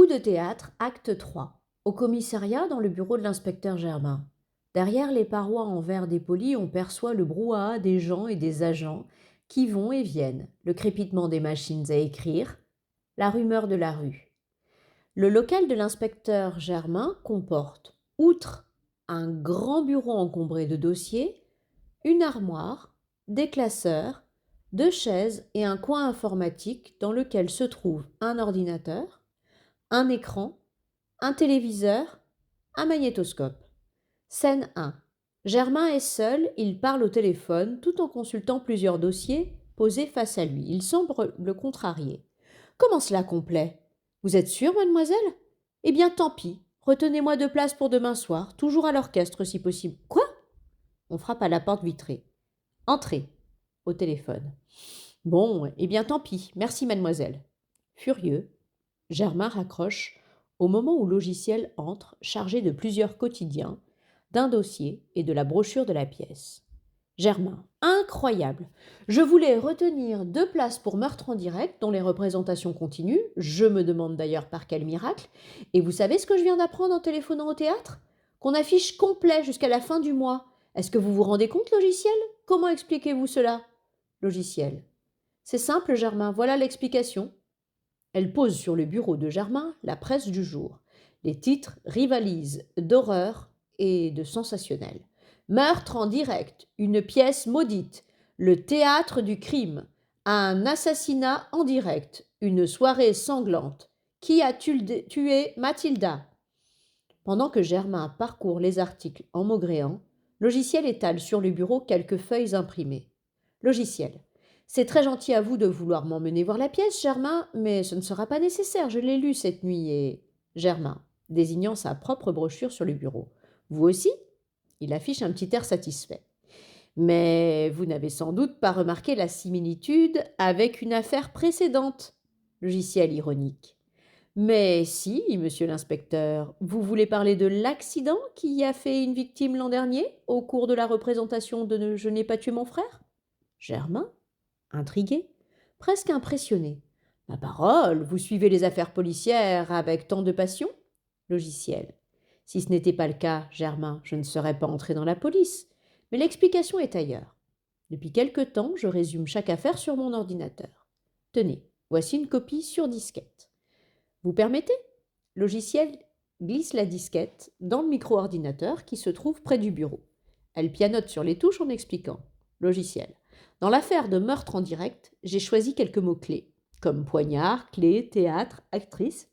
Coup de théâtre, acte 3. Au commissariat, dans le bureau de l'inspecteur Germain. Derrière les parois en verre dépoli, on perçoit le brouhaha des gens et des agents qui vont et viennent, le crépitement des machines à écrire, la rumeur de la rue. Le local de l'inspecteur Germain comporte, outre un grand bureau encombré de dossiers, une armoire, des classeurs, 2 chaises et un coin informatique dans lequel se trouve un ordinateur, un écran, un téléviseur, un magnétoscope. Scène 1. Germain est seul, il parle au téléphone tout en consultant plusieurs dossiers posés face à lui. Il semble le contrarier. Comment cela complet? Vous êtes sûre, mademoiselle? Eh bien, tant pis. Retenez-moi 2 places pour demain soir, toujours à l'orchestre si possible. Quoi? On frappe à la porte vitrée. Entrez. Au téléphone. Bon, eh bien, tant pis. Merci, mademoiselle. Furieux, Germain raccroche au moment où logiciel entre, chargé de plusieurs quotidiens, d'un dossier et de la brochure de la pièce. Germain, incroyable. Je voulais retenir 2 places pour Meurtre en direct, dont les représentations continuent. Je me demande d'ailleurs par quel miracle. Et vous savez ce que je viens d'apprendre en téléphonant au théâtre? Qu'on affiche complet jusqu'à la fin du mois. Est-ce que vous vous rendez compte, logiciel? Comment expliquez-vous cela? Logiciel. C'est simple, Germain, voilà l'explication. Elle pose sur le bureau de Germain la presse du jour. Les titres rivalisent d'horreur et de sensationnel. Meurtre en direct, une pièce maudite, le théâtre du crime, un assassinat en direct, une soirée sanglante. Qui a tué Mathilda? Pendant que Germain parcourt les articles en maugréant, Logiciel étale sur le bureau quelques feuilles imprimées. Logiciel. C'est très gentil à vous de vouloir m'emmener voir la pièce, Germain, mais ce ne sera pas nécessaire, je l'ai lue cette nuit et... Germain, désignant sa propre brochure sur le bureau. Vous aussi? Il affiche un petit air satisfait. Mais vous n'avez sans doute pas remarqué la similitude avec une affaire précédente. Logiciel ironique. Mais si, monsieur l'inspecteur, vous voulez parler de l'accident qui a fait une victime l'an dernier, au cours de la représentation de Je n'ai pas tué mon frère? Germain, intrigué, presque impressionné. Ma parole, vous suivez les affaires policières avec tant de passion? Logiciel. Si ce n'était pas le cas, Germain, je ne serais pas entré dans la police. Mais l'explication est ailleurs. Depuis quelque temps, je résume chaque affaire sur mon ordinateur. Tenez, voici une copie sur disquette. Vous permettez? Logiciel glisse la disquette dans le micro-ordinateur qui se trouve près du bureau. Elle pianote sur les touches en expliquant. Logiciel. Dans l'affaire de meurtre en direct, j'ai choisi quelques mots-clés, comme poignard, clé, théâtre, actrice,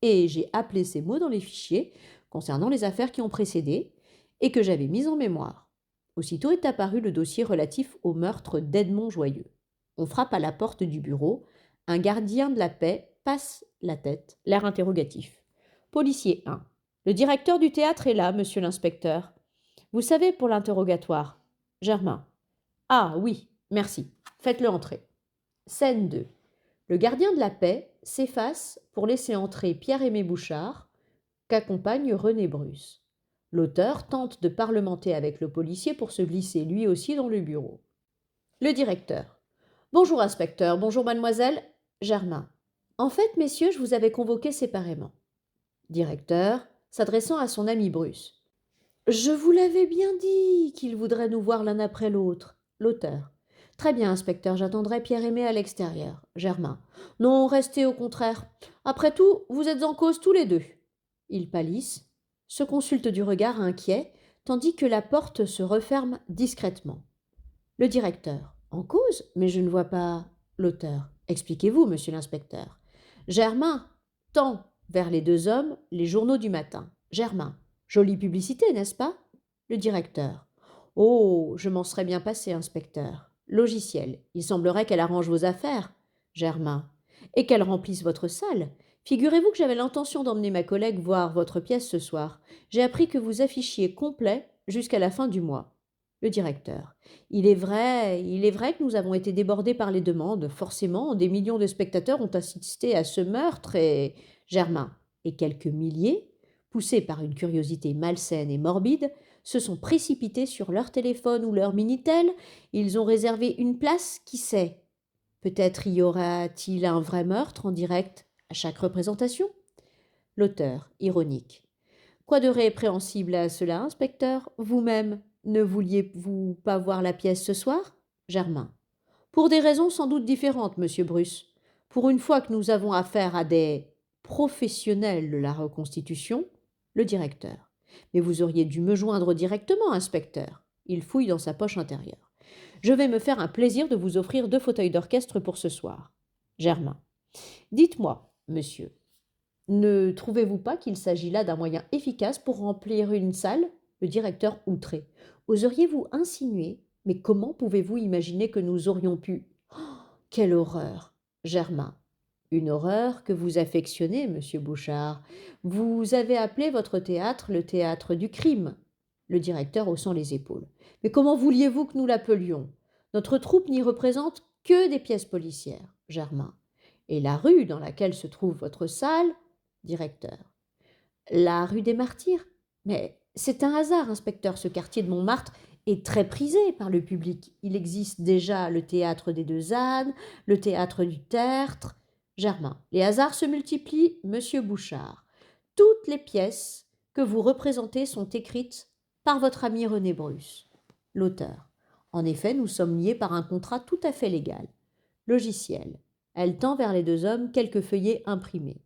et j'ai appelé ces mots dans les fichiers concernant les affaires qui ont précédé et que j'avais mis en mémoire. Aussitôt est apparu le dossier relatif au meurtre d'Edmond Joyeux. On frappe à la porte du bureau. Un gardien de la paix passe la tête, l'air interrogatif. Policier 1. Le directeur du théâtre est là, monsieur l'inspecteur. Vous savez, pour l'interrogatoire. Germain. Ah oui, merci. Faites-le entrer. Scène 2. Le gardien de la paix s'efface pour laisser entrer Pierre-Aimé Bouchard, qu'accompagne René Bruce. L'auteur tente de parlementer avec le policier pour se glisser lui aussi dans le bureau. Le directeur. Bonjour inspecteur, bonjour mademoiselle. Germain. En fait, messieurs, je vous avais convoqués séparément. Directeur, s'adressant à son ami Bruce. Je vous l'avais bien dit qu'il voudrait nous voir l'un après l'autre. L'auteur. Très bien, inspecteur, j'attendrai Pierre-Aimé à l'extérieur. Germain. Non, restez au contraire. Après tout, vous êtes en cause tous les deux. Ils pâlissent, se consultent du regard inquiet, tandis que la porte se referme discrètement. Le directeur. En cause? Mais je ne vois pas. L'auteur. Expliquez-vous, monsieur l'inspecteur. Germain tend vers les 2 hommes les journaux du matin. Germain. Jolie publicité, n'est-ce pas? Le directeur. Oh, je m'en serais bien passé, inspecteur. Logiciel. Il semblerait qu'elle arrange vos affaires. Germain. Et qu'elle remplisse votre salle. Figurez-vous que j'avais l'intention d'emmener ma collègue voir votre pièce ce soir. J'ai appris que vous affichiez complet jusqu'à la fin du mois. Le directeur. Il est vrai que nous avons été débordés par les demandes. Forcément, des millions de spectateurs ont assisté à ce meurtre et... Germain. Et quelques milliers, poussés par une curiosité malsaine et morbide, se sont précipités sur leur téléphone ou leur Minitel. Ils ont réservé une place, qui sait? Peut-être y aura-t-il un vrai meurtre en direct à chaque représentation? L'auteur, ironique. Quoi de répréhensible à cela, inspecteur? Vous-même, ne vouliez-vous pas voir la pièce ce soir? Germain. Pour des raisons sans doute différentes, monsieur Bruce. Pour une fois que nous avons affaire à des professionnels de la reconstitution, le directeur. Mais vous auriez dû me joindre directement, inspecteur. Il fouille dans sa poche intérieure. Je vais me faire un plaisir de vous offrir 2 fauteuils d'orchestre pour ce soir. Germain. Dites-moi, monsieur, ne trouvez-vous pas qu'il s'agit là d'un moyen efficace pour remplir une salle? Le directeur outré. Oseriez-vous insinuer? Mais comment pouvez-vous imaginer que nous aurions pu? Oh, quelle horreur! Germain. Une horreur que vous affectionnez, monsieur Bouchard. Vous avez appelé votre théâtre le théâtre du crime. Le directeur haussant les épaules. Mais comment vouliez-vous que nous l'appelions? Notre troupe n'y représente que des pièces policières. Germain. Et la rue dans laquelle se trouve votre salle? Directeur. La rue des Martyrs? Mais c'est un hasard, inspecteur, ce quartier de Montmartre est très prisé par le public. Il existe déjà le théâtre des Deux Ânes, le théâtre du Tertre. Germain. Les hasards se multiplient, monsieur Bouchard. Toutes les pièces que vous représentez sont écrites par votre ami René Bruce. L'auteur. En effet, nous sommes liés par un contrat tout à fait légal. Logiciel. Elle tend vers les 2 hommes quelques feuillets imprimés.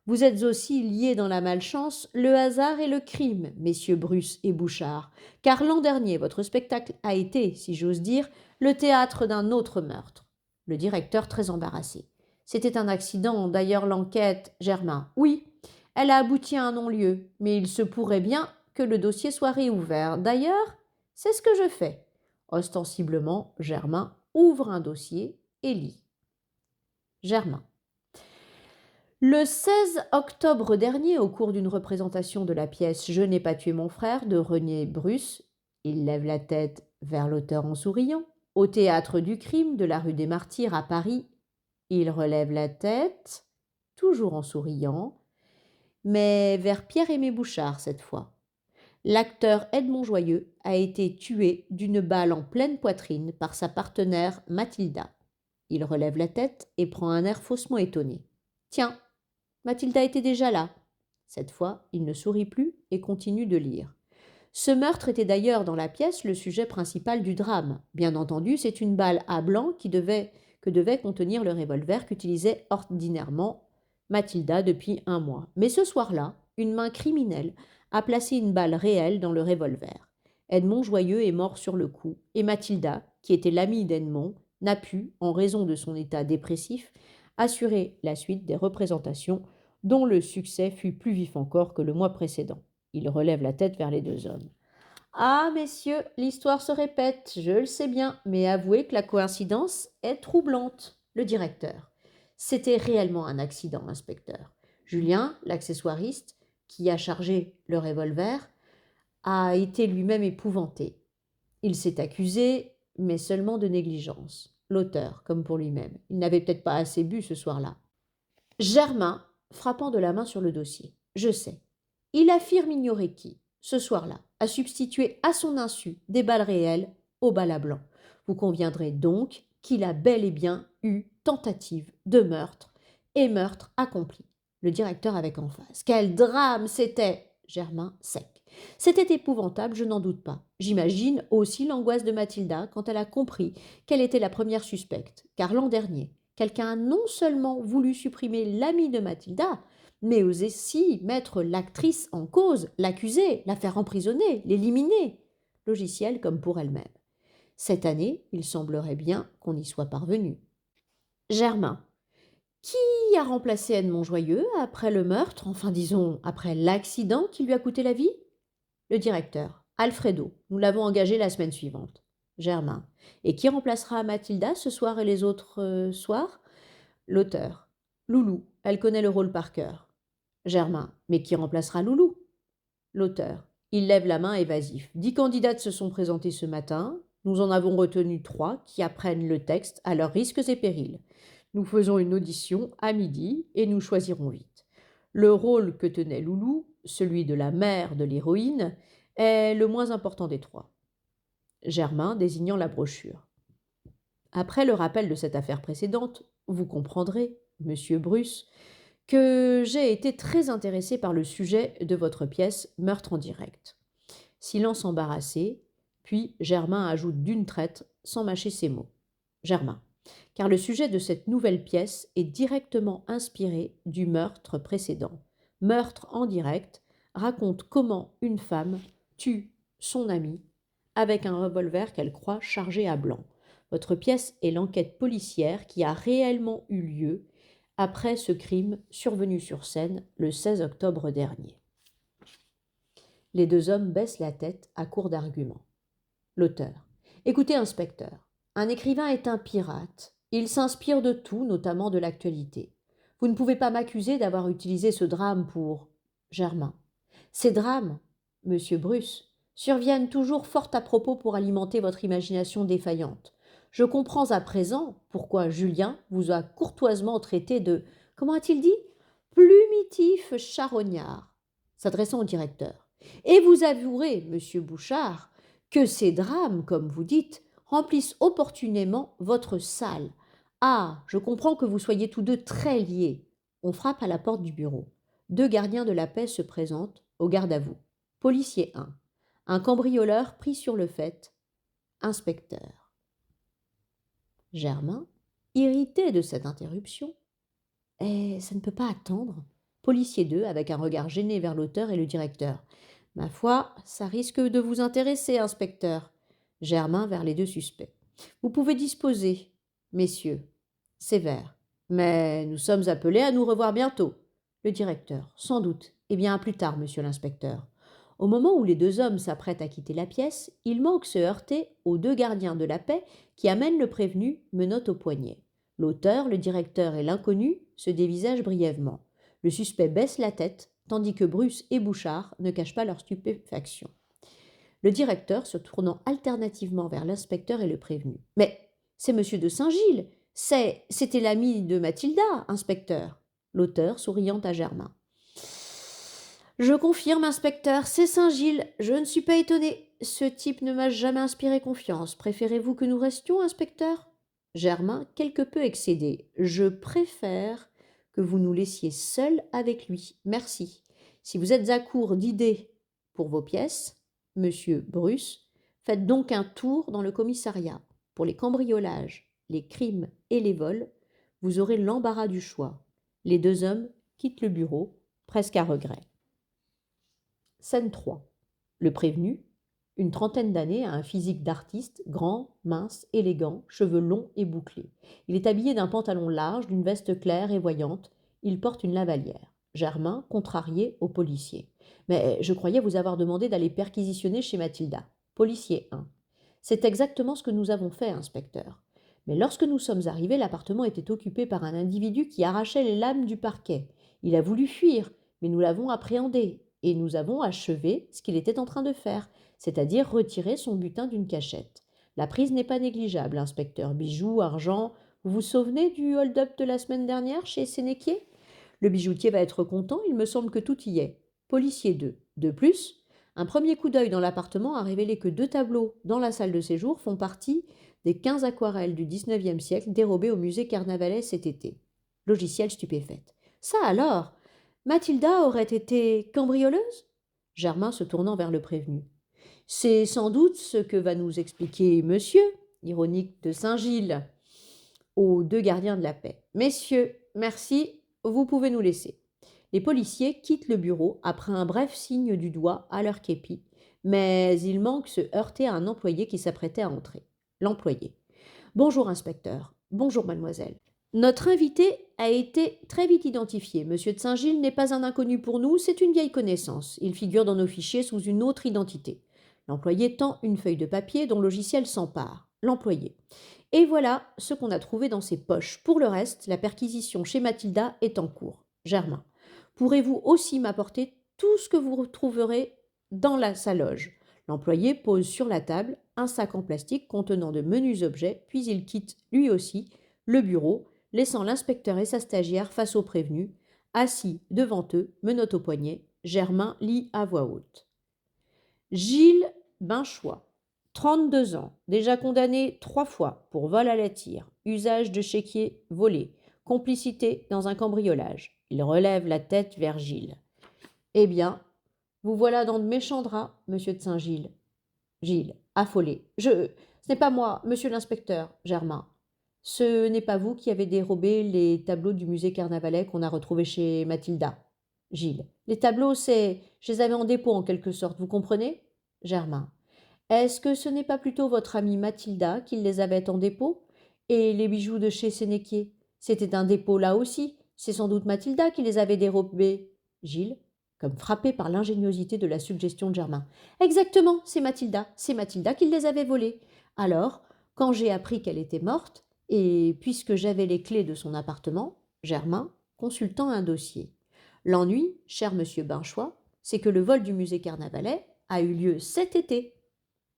Vous êtes aussi liés dans la malchance, le hasard et le crime, messieurs Bruce et Bouchard, car l'an dernier, votre spectacle a été, si j'ose dire, le théâtre d'un autre meurtre. Le directeur très embarrassé. C'était un accident, d'ailleurs l'enquête, Germain. Oui, elle a abouti à un non-lieu, mais il se pourrait bien que le dossier soit réouvert. D'ailleurs, c'est ce que je fais. Ostensiblement, Germain ouvre un dossier et lit. Germain. Le 16 octobre dernier, au cours d'une représentation de la pièce Je n'ai pas tué mon frère de René Bruce, il lève la tête vers l'auteur en souriant, au théâtre du crime de la rue des Martyrs à Paris, il relève la tête, toujours en souriant, mais vers Pierre-Aimé Bouchard cette fois. L'acteur Edmond Joyeux a été tué d'une balle en pleine poitrine par sa partenaire Mathilda. Il relève la tête et prend un air faussement étonné. Tiens, Mathilda était déjà là. Cette fois, il ne sourit plus et continue de lire. Ce meurtre était d'ailleurs dans la pièce le sujet principal du drame. Bien entendu, c'est une balle à blanc que devait contenir le revolver qu'utilisait ordinairement Mathilda depuis 1 mois. Mais ce soir-là, une main criminelle a placé une balle réelle dans le revolver. Edmond Joyeux est mort sur le coup, et Mathilda, qui était l'amie d'Edmond, n'a pu, en raison de son état dépressif, assurer la suite des représentations dont le succès fut plus vif encore que le mois précédent. Il relève la tête vers les 2 hommes. Ah, messieurs, l'histoire se répète, je le sais bien, mais avouez que la coïncidence est troublante. Le directeur. C'était réellement un accident, inspecteur. Julien, l'accessoiriste, qui a chargé le revolver, a été lui-même épouvanté. Il s'est accusé, mais seulement de négligence. L'auteur, comme pour lui-même. Il n'avait peut-être pas assez bu ce soir-là. Germain, frappant de la main sur le dossier. Je sais. Il affirme ignorer qui, ce soir-là, a substitué à son insu des balles réelles aux balles à blanc. Vous conviendrez donc qu'il a bel et bien eu tentative de meurtre et meurtre accompli. Le directeur avec emphase. Quel drame c'était! Germain sec. C'était épouvantable, je n'en doute pas. J'imagine aussi l'angoisse de Mathilda quand elle a compris qu'elle était la première suspecte, car l'an dernier, quelqu'un a non seulement voulu supprimer l'ami de Mathilda, mais aussi mettre l'actrice en cause, l'accuser, la faire emprisonner, l'éliminer, logiciel comme pour elle-même. Cette année, il semblerait bien qu'on y soit parvenu. Germain. Qui a remplacé Edmond Joyeux après le meurtre, enfin disons, après l'accident qui lui a coûté la vie? Le directeur. Alfredo. Nous l'avons engagé la semaine suivante. Germain. Et qui remplacera Mathilda ce soir et les autres soirs? L'auteur. Loulou. Elle connaît le rôle par cœur. Germain. Mais qui remplacera Loulou? L'auteur. Il lève la main évasif. 10 candidates se sont présentées ce matin. Nous en avons retenu 3 qui apprennent le texte à leurs risques et périls. Nous faisons une audition à midi et nous choisirons vite. Le rôle que tenait Loulou, celui de la mère de l'héroïne, est le moins important des 3. Germain désignant la brochure. Après le rappel de cette affaire précédente, vous comprendrez, monsieur Bruce, que j'ai été très intéressé par le sujet de votre pièce Meurtre en direct. Silence embarrassé, puis Germain ajoute d'une traite, sans mâcher ses mots. Germain. Car le sujet de cette nouvelle pièce est directement inspiré du meurtre précédent. Meurtre en direct raconte comment une femme tue son ami avec un revolver qu'elle croit chargé à blanc. Votre pièce est l'enquête policière qui a réellement eu lieu après ce crime survenu sur scène le 16 octobre dernier. Les deux hommes baissent la tête à court d'arguments. L'auteur. Écoutez, inspecteur, un écrivain est un pirate. Il s'inspire de tout, notamment de l'actualité. Vous ne pouvez pas m'accuser d'avoir utilisé ce drame pour Germain. Ces drames, monsieur Bruce, surviennent toujours fort à propos pour alimenter votre imagination défaillante. Je comprends à présent pourquoi Julien vous a courtoisement traité de, comment a-t-il dit, plumitif charognard, s'adressant au directeur. Et vous avouerez, monsieur Bouchard, que ces drames, comme vous dites, remplissent opportunément votre salle. Ah, je comprends que vous soyez tous deux très liés. On frappe à la porte du bureau. Deux gardiens de la paix se présentent au garde à vous. Policier 1. Un cambrioleur pris sur le fait. Inspecteur. Germain, irrité de cette interruption. Ça ne peut pas attendre. Policier 2, avec un regard gêné vers l'auteur et le directeur. Ma foi, ça risque de vous intéresser, inspecteur. Germain vers les deux suspects. Vous pouvez disposer, messieurs. Sévère. Mais nous sommes appelés à nous revoir bientôt. Le directeur. Sans doute. Eh bien, à plus tard, monsieur l'inspecteur. Au moment où les deux hommes s'apprêtent à quitter la pièce, il manque se heurter aux deux gardiens de la paix qui amènent le prévenu, menottes au poignet. L'auteur, le directeur et l'inconnu se dévisagent brièvement. Le suspect baisse la tête, tandis que Bruce et Bouchard ne cachent pas leur stupéfaction. Le directeur se tournant alternativement vers l'inspecteur et le prévenu. « Mais c'est monsieur de Saint-Gilles, c'était l'ami de Mathilda, inspecteur. » L'auteur souriant à Germain. « Je confirme, inspecteur, c'est Saint-Gilles, je ne suis pas étonné. Ce type ne m'a jamais inspiré confiance. Préférez-vous que nous restions, inspecteur ?» Germain, quelque peu excédé. « Je préfère que vous nous laissiez seuls avec lui. Merci. Si vous êtes à court d'idées pour vos pièces, monsieur Bruce, faites donc un tour dans le commissariat. Pour les cambriolages, les crimes et les vols, vous aurez l'embarras du choix. » Les deux hommes quittent le bureau, presque à regret. Scène 3. Le prévenu, une trentaine d'années, a un physique d'artiste, grand, mince, élégant, cheveux longs et bouclés. Il est habillé d'un pantalon large, d'une veste claire et voyante. Il porte une lavalière. Germain, contrarié, au policier. « Mais je croyais vous avoir demandé d'aller perquisitionner chez Mathilda. » Policier 1. C'est exactement ce que nous avons fait, inspecteur. Mais lorsque nous sommes arrivés, l'appartement était occupé par un individu qui arrachait les lames du parquet. Il a voulu fuir, mais nous l'avons appréhendé et nous avons achevé ce qu'il était en train de faire, c'est-à-dire retirer son butin d'une cachette. La prise n'est pas négligeable, inspecteur. Bijoux, argent. Vous vous souvenez du hold-up de la semaine dernière chez Sénéquier ? Le bijoutier va être content, il me semble que tout y est. Policier 2. De plus, un premier coup d'œil dans l'appartement a révélé que 2 tableaux dans la salle de séjour font partie des 15 aquarelles du XIXe siècle dérobées au musée Carnavalet cet été. Logiciel stupéfaite. Ça alors, Mathilda aurait été cambrioleuse ? Germain se tournant vers le prévenu. C'est sans doute ce que va nous expliquer monsieur, ironique de Saint-Gilles, aux deux gardiens de la paix. Messieurs, merci, vous pouvez nous laisser. Les policiers quittent le bureau après un bref signe du doigt à leur képi, mais il manque se heurter à un employé qui s'apprêtait à entrer. L'employé. Bonjour, inspecteur. Bonjour, mademoiselle. Notre invité a été très vite identifié. Monsieur de Saint-Gilles n'est pas un inconnu pour nous, c'est une vieille connaissance. Il figure dans nos fichiers sous une autre identité. L'employé tend une feuille de papier dont le logiciel s'empare. L'employé. Et voilà ce qu'on a trouvé dans ses poches. Pour le reste, la perquisition chez Mathilda est en cours. Germain. Pourrez-vous aussi m'apporter tout ce que vous trouverez dans sa loge ? L'employé pose sur la table un sac en plastique contenant de menus objets, puis il quitte, lui aussi, le bureau, laissant l'inspecteur et sa stagiaire face aux prévenus. Assis devant eux, menottes au poignet, Germain lit à voix haute. Gilles Binchois, 32 ans, déjà condamné 3 fois pour vol à la tire, usage de chéquier volé, complicité dans un cambriolage. Il relève la tête vers Gilles. Eh bien, vous voilà dans de méchants draps, monsieur de Saint-Gilles. Gilles, affolé. Ce n'est pas moi, monsieur l'inspecteur, Germain. Ce n'est pas vous qui avez dérobé les tableaux du musée Carnavalet qu'on a retrouvés chez Mathilda. Gilles. Les tableaux, je les avais en dépôt en quelque sorte, vous comprenez? Germain. Est-ce que ce n'est pas plutôt votre amie Mathilda qui les avait en dépôt? Et les bijoux de chez Sénéquier? C'était un dépôt là aussi. C'est sans doute Mathilda qui les avait dérobés. Gilles, comme frappé par l'ingéniosité de la suggestion de Germain. Exactement, c'est Mathilda qui les avait volés. Alors, quand j'ai appris qu'elle était morte, et puisque j'avais les clés de son appartement, Germain, consultant un dossier. L'ennui, cher monsieur Binchois, c'est que le vol du musée Carnavalet a eu lieu cet été,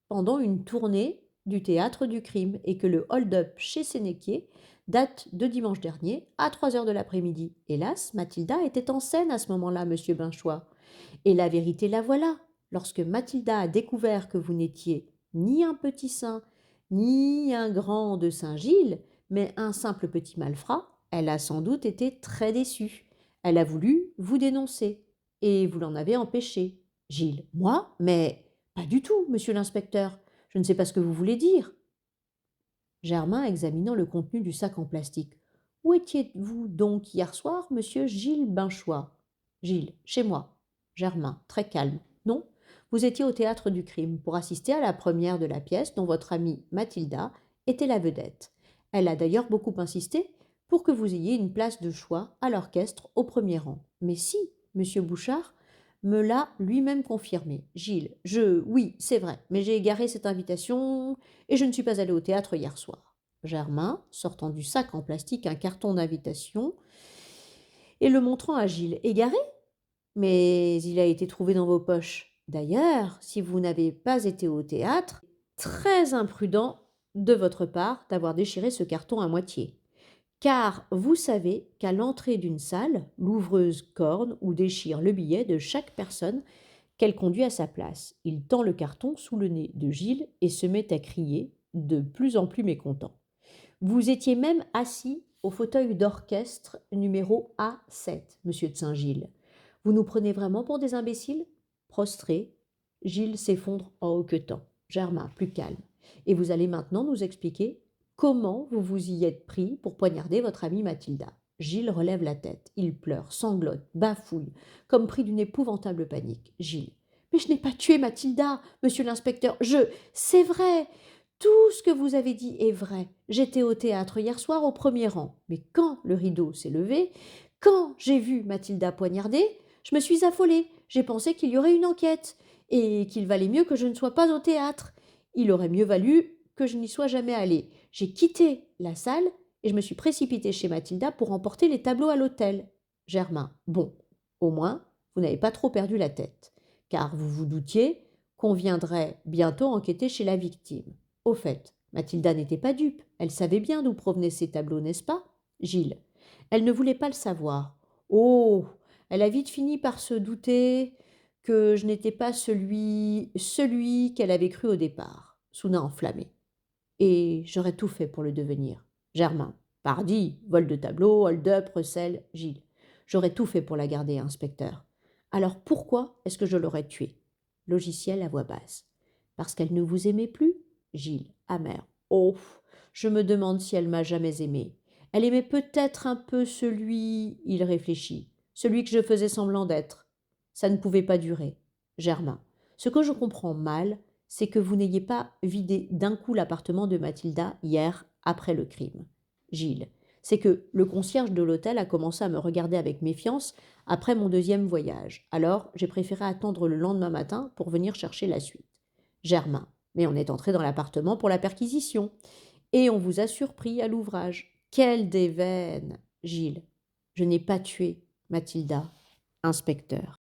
pendant une tournée du théâtre du crime, et que le hold-up chez Sénéquier date de dimanche dernier à 3 heures de l'après-midi. Hélas, Mathilda était en scène à ce moment-là, monsieur Binchois. Et la vérité la voilà. Lorsque Mathilda a découvert que vous n'étiez ni un petit saint, ni un grand de Saint-Gilles, mais un simple petit malfrat, elle a sans doute été très déçue. Elle a voulu vous dénoncer, et vous l'en avez empêché. Gilles, moi? Mais pas du tout, monsieur l'inspecteur. Je ne sais pas ce que vous voulez dire. Germain examinant le contenu du sac en plastique. Où étiez-vous donc hier soir, monsieur Gilles Binchois? Gilles, chez moi. Germain, très calme. Non, vous étiez au théâtre du crime pour assister à la première de la pièce dont votre amie Mathilda était la vedette. Elle a d'ailleurs beaucoup insisté pour que vous ayez une place de choix à l'orchestre au premier rang. Mais si, monsieur Bouchard me l'a lui-même confirmé. Gilles, oui, c'est vrai, mais j'ai égaré cette invitation et je ne suis pas allé au théâtre hier soir. Germain, sortant du sac en plastique un carton d'invitation et le montrant à Gilles. Égaré? Mais il a été trouvé dans vos poches. D'ailleurs, si vous n'avez pas été au théâtre, très imprudent de votre part d'avoir déchiré ce carton à moitié. Car vous savez qu'à l'entrée d'une salle, l'ouvreuse corne ou déchire le billet de chaque personne qu'elle conduit à sa place. Il tend le carton sous le nez de Gilles et se met à crier, de plus en plus mécontent. Vous étiez même assis au fauteuil d'orchestre numéro A7, monsieur de Saint-Gilles. Vous nous prenez vraiment pour des imbéciles? Prostré, Gilles s'effondre en hoquetant. Germain, plus calme. Et vous allez maintenant nous expliquer comment vous vous y êtes pris pour poignarder votre amie Mathilda. Gilles relève la tête. Il pleure, sanglote, bafouille, comme pris d'une épouvantable panique. Gilles. Mais je n'ai pas tué Mathilda, monsieur l'inspecteur. C'est vrai. Tout ce que vous avez dit est vrai. J'étais au théâtre hier soir au premier rang. Mais quand le rideau s'est levé, quand j'ai vu Mathilda poignardée, je me suis affolée. J'ai pensé qu'il y aurait une enquête et qu'il valait mieux que je ne sois pas au théâtre. Il aurait mieux valu que je n'y sois jamais allée. J'ai quitté la salle et je me suis précipitée chez Mathilda pour emporter les tableaux à l'hôtel. Germain, bon, au moins, vous n'avez pas trop perdu la tête, car vous vous doutiez qu'on viendrait bientôt enquêter chez la victime. Au fait, Mathilda n'était pas dupe, elle savait bien d'où provenaient ces tableaux, n'est-ce pas? Gilles. Elle ne voulait pas le savoir. Oh, elle a vite fini par se douter que je n'étais pas celui qu'elle avait cru au départ. Soudain enflammé. Et j'aurais tout fait pour le devenir. Germain. Pardi, vol de tableau, hold-up, recel, Gilles. J'aurais tout fait pour la garder, inspecteur. Alors pourquoi est-ce que je l'aurais tuée? Logiciel à voix basse. Parce qu'elle ne vous aimait plus? Gilles, amer. Oh, je me demande si elle m'a jamais aimé. Elle aimait peut-être un peu il réfléchit, celui que je faisais semblant d'être. Ça ne pouvait pas durer. Germain. Ce que je comprends mal, c'est que vous n'ayez pas vidé d'un coup l'appartement de Mathilda hier après le crime. Gilles. C'est que le concierge de l'hôtel a commencé à me regarder avec méfiance après mon deuxième voyage. Alors, j'ai préféré attendre le lendemain matin pour venir chercher la suite. Germain. Mais on est entré dans l'appartement pour la perquisition. Et on vous a surpris à l'ouvrage. Quelle déveine! Gilles. Je n'ai pas tué Mathilda. Inspecteur.